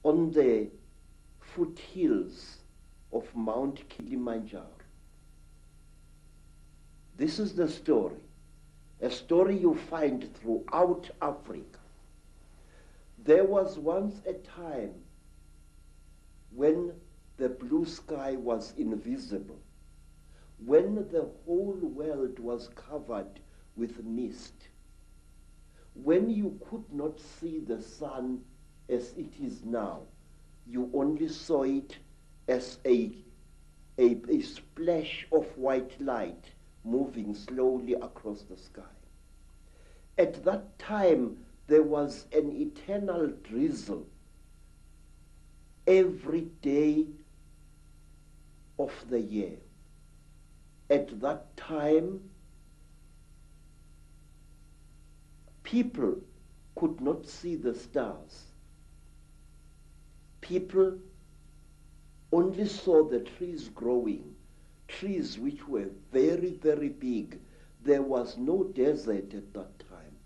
on the foothills of Mount Kilimanjaro. This is the story, a story you find throughout Africa. There was once a time when the blue sky was invisible, when the whole world was covered with mist, when you could not see the sun as it is now. You only saw it as a splash of white light moving slowly across the sky. At that time, there was an eternal drizzle every day of the year. At that time, people could not see the stars. People only saw the trees growing, trees which were very, very big. There was no desert at that time,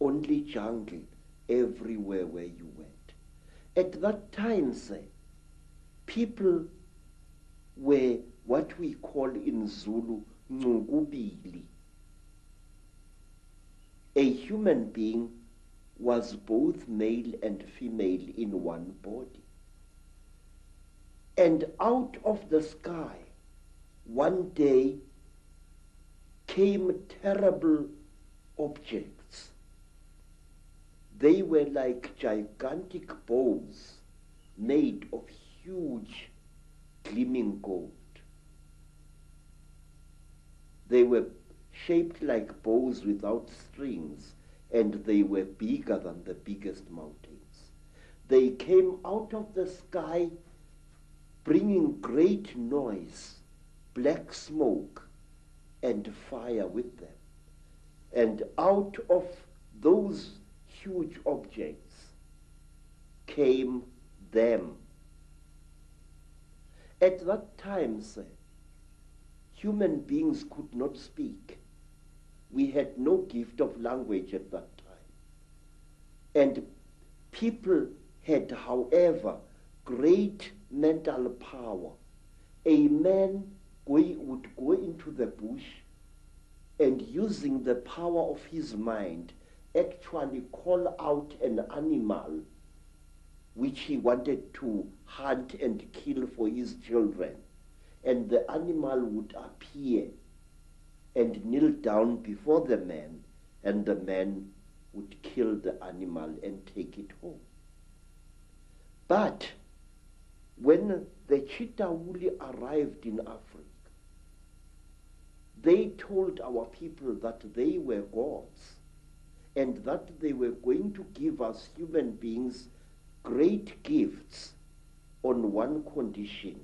only jungle everywhere where you went. At that time, say, people were what we call in Zulu, ngubili. A human being was both male and female in one body. And out of the sky, one day came terrible objects. They were like gigantic bows made of huge gleaming gold. They were shaped like bows without strings, and they were bigger than the biggest mountains. They came out of the sky bringing great noise, black smoke, and fire with them. And out of those huge objects came them. At that time, sir, human beings could not speak. We had no gift of language at that time. And people had, however, great mental power. A man would go into the bush and, using the power of his mind, actually call out an animal which he wanted to hunt and kill for his children. And the animal would appear and kneel down before the man, and the man would kill the animal and take it home. But when the Chitawuli arrived in Africa, they told our people that they were gods and that they were going to give us human beings great gifts on one condition.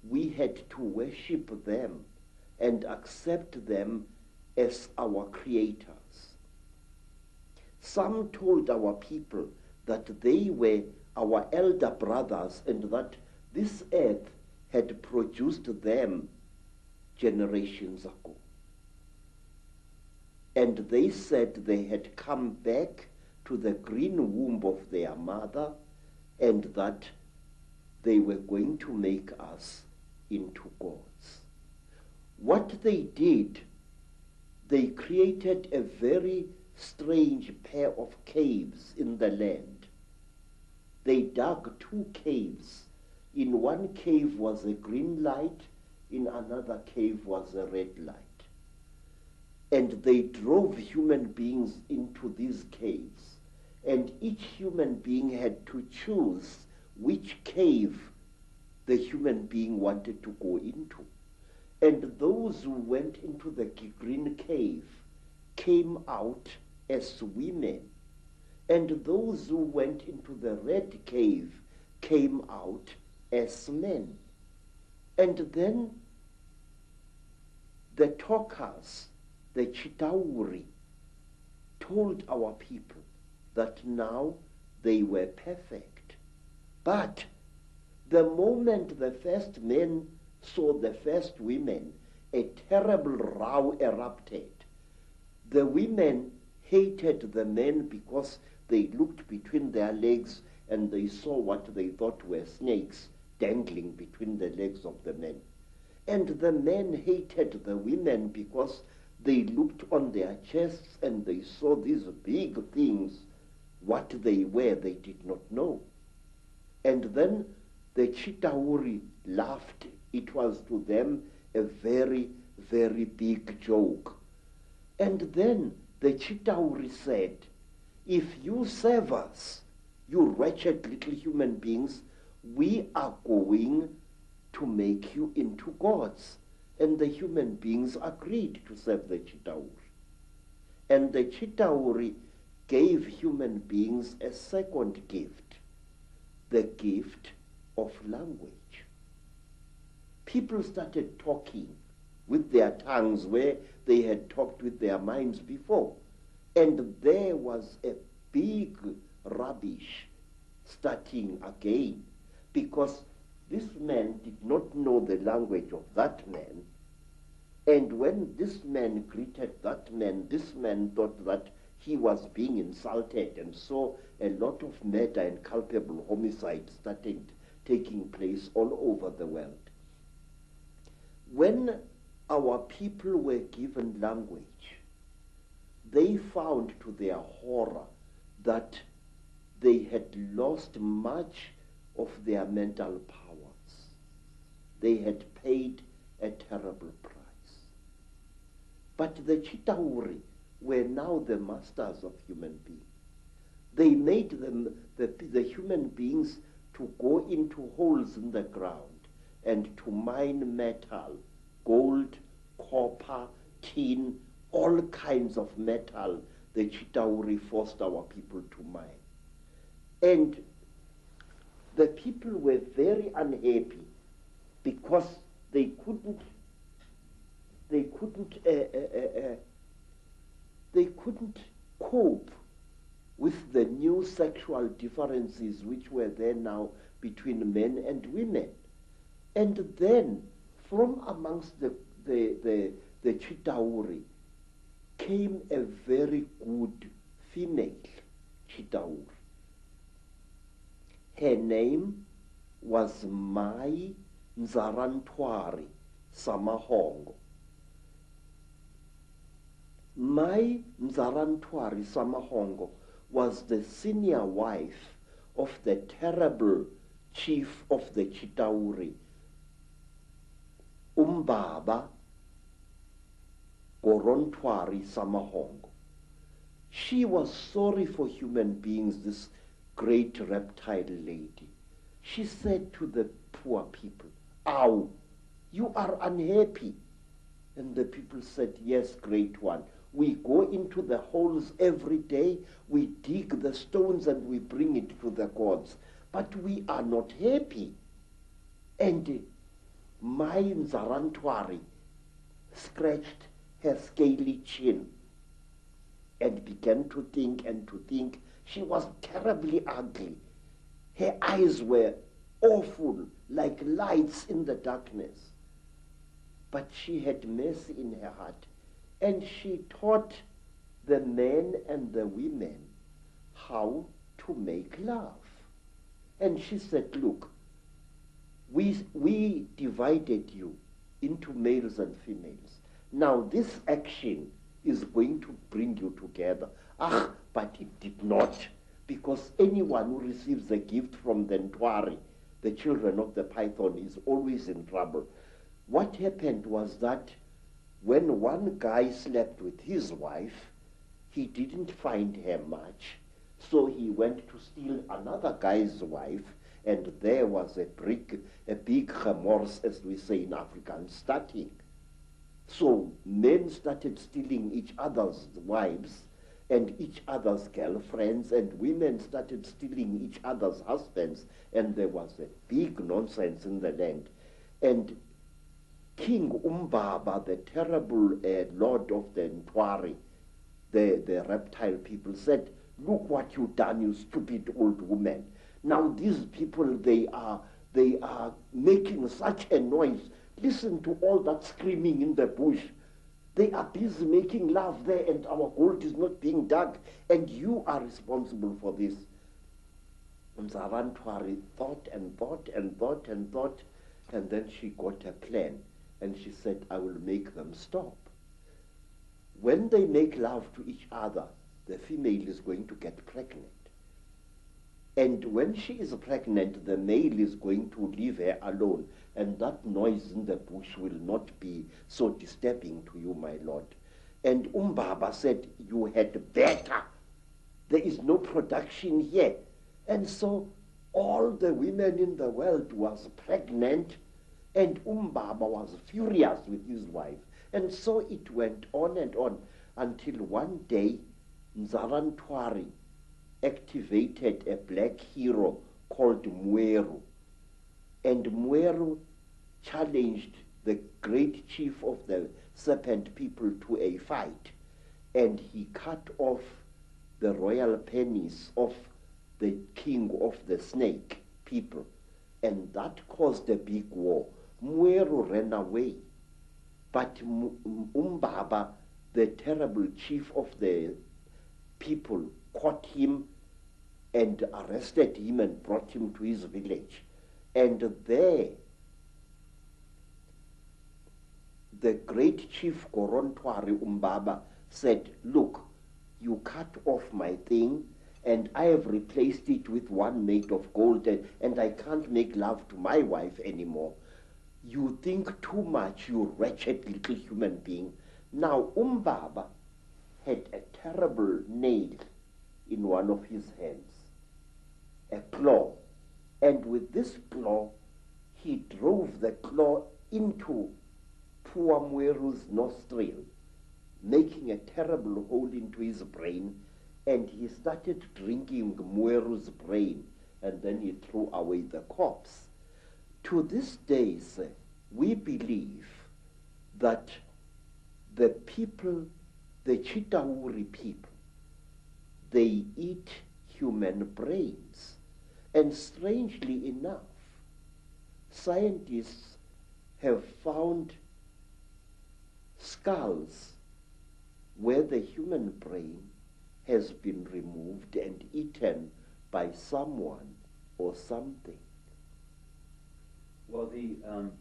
We had to worship them and accept them as our creators. Some told our people that they were our elder brothers and that this earth had produced them generations ago. And they said they had come back to the green womb of their mother and that they were going to make us into gods. What they did, they created a very strange pair of caves in the land. They dug 2 caves. In one cave was a green light, in another cave was a red light. And they drove human beings into these caves. And each human being had to choose which cave the human being wanted to go into. And those who went into the green cave came out as women. And those who went into the red cave came out as men. And then the talkers, the Chitauri, told our people that now they were perfect. But the moment the first men saw the first women, a terrible row erupted. The women hated the men because they looked between their legs and they saw what they thought were snakes dangling between the legs of the men. And the men hated the women because they looked on their chests and they saw these big things. What they were, they did not know. And then the Chitauri laughed. It was to them a very, very big joke. And then the Chitauri said, if you serve us, you wretched little human beings, we are going to make you into gods. And the human beings agreed to serve the Chitauri. And the Chitauri gave human beings a second gift, the gift of language. People started talking with their tongues where they had talked with their minds before. And there was a big rubbish starting again, because this man did not know the language of that man. And when this man greeted that man, this man thought that he was being insulted, and so a lot of murder and culpable homicide started taking place all over the world. When our people were given language, they found to their horror that they had lost much of their mental powers. They had paid a terrible price. But the Chitauri were now the masters of human beings. They made them, the human beings, to go into holes in the ground and to mine metal, gold, copper, tin, all kinds of metal. The Chitauri forced our people to mine. And the people were very unhappy because they couldn't cope with the new sexual differences which were there now between men and women. And then from amongst the Chitauri came a very good female Chitauri. Her name was Mai Nzarantwari Samahongo. Mai Nzarantwari Samahongo was the senior wife of the terrible chief of the Chitauri, Umbaba Gorontwari Samahongo. She was sorry for human beings, this great reptile lady. She said to the poor people, "Ow, you are unhappy." And the people said, "Yes, great one. We go into the holes every day, we dig the stones and we bring it to the gods, but we are not happy." And Mai Nzarantwari scratched her scaly chin and began to think and to think. She was terribly ugly. Her eyes were awful, like lights in the darkness. But she had mercy in her heart, and she taught the men and the women how to make love. And she said, "Look, we divided you into males and females. Now this action is going to bring you together." But it did not, because anyone who receives a gift from the Ntwari, the children of the python, is always in trouble. What happened was that when one guy slept with his wife, he didn't find her much, so he went to steal another guy's wife, and there was a big remorse, as we say in Afrikaans, starting. So men started stealing each other's wives and each other's girlfriends, and women started stealing each other's husbands, and there was a big nonsense in the land. And King Umbaba, the terrible lord of the Ntwari, the reptile people, said, "Look what you've done, you stupid old woman. Now these people, they are making such a noise. Listen to all that screaming in the bush. They are busy making love there, and our gold is not being dug, and you are responsible for this." Mzarantwari thought and thought and thought and thought, and then she got a plan, and she said, I will make them stop. When they make love to each other, the female is going to get pregnant. And when she is pregnant, the male is going to leave her alone, and that noise in the bush will not be so disturbing to you, my lord. And Umbaba said, you had better. There is no production here. And so all the women in the world was pregnant, and Umbaba was furious with his wife. And so it went on and on until one day Nzarantwari activated a black hero called Mweru. And Mweru challenged the great chief of the serpent people to a fight. And he cut off the royal penis of the king of the snake people. And that caused a big war. Mweru ran away. But Umbaba, the terrible chief of the people, caught him and arrested him and brought him to his village. And there, the great chief Korontwari Umbaba said, look, you cut off my thing, and I have replaced it with one made of gold, and I can't make love to my wife anymore. You think too much, you wretched little human being. Now, Umbaba had a terrible nail in one of his hands, a claw. And with this claw, he drove the claw into poor Mweru's nostril, making a terrible hole into his brain, and he started drinking Mweru's brain, and then he threw away the corpse. To this day, sir, we believe that the people, the Chitauri people, they eat human brains. And strangely enough, scientists have found skulls where the human brain has been removed and eaten by someone or something. Well, hearing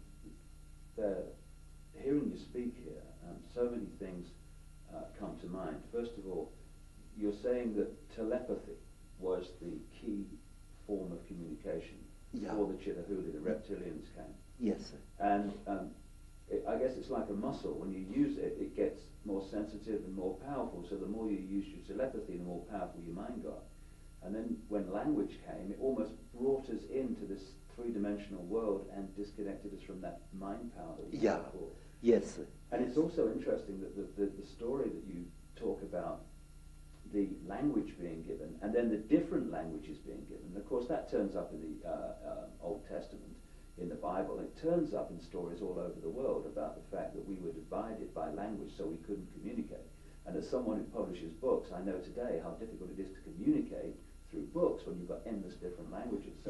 you speak here, so many things come to mind. First of all, you're saying that telepathy was the key form of communication before the Chitahuli, the reptilians came. Yes, sir. And I guess it's like a muscle. When you use it, it gets more sensitive and more powerful. So the more you use your telepathy, the more powerful your mind got. And then when language came, it almost brought us into this three-dimensional world and disconnected us from that mind power that we had before. Yes, sir. And it's also interesting that the story that you talk about, the language being given, and then the different languages being given. Of course, that turns up in the Old Testament, in the Bible. It turns up in stories all over the world about the fact that we were divided by language, so we couldn't communicate. And as someone who publishes books, I know today how difficult it is to communicate through books when you've got endless different languages. So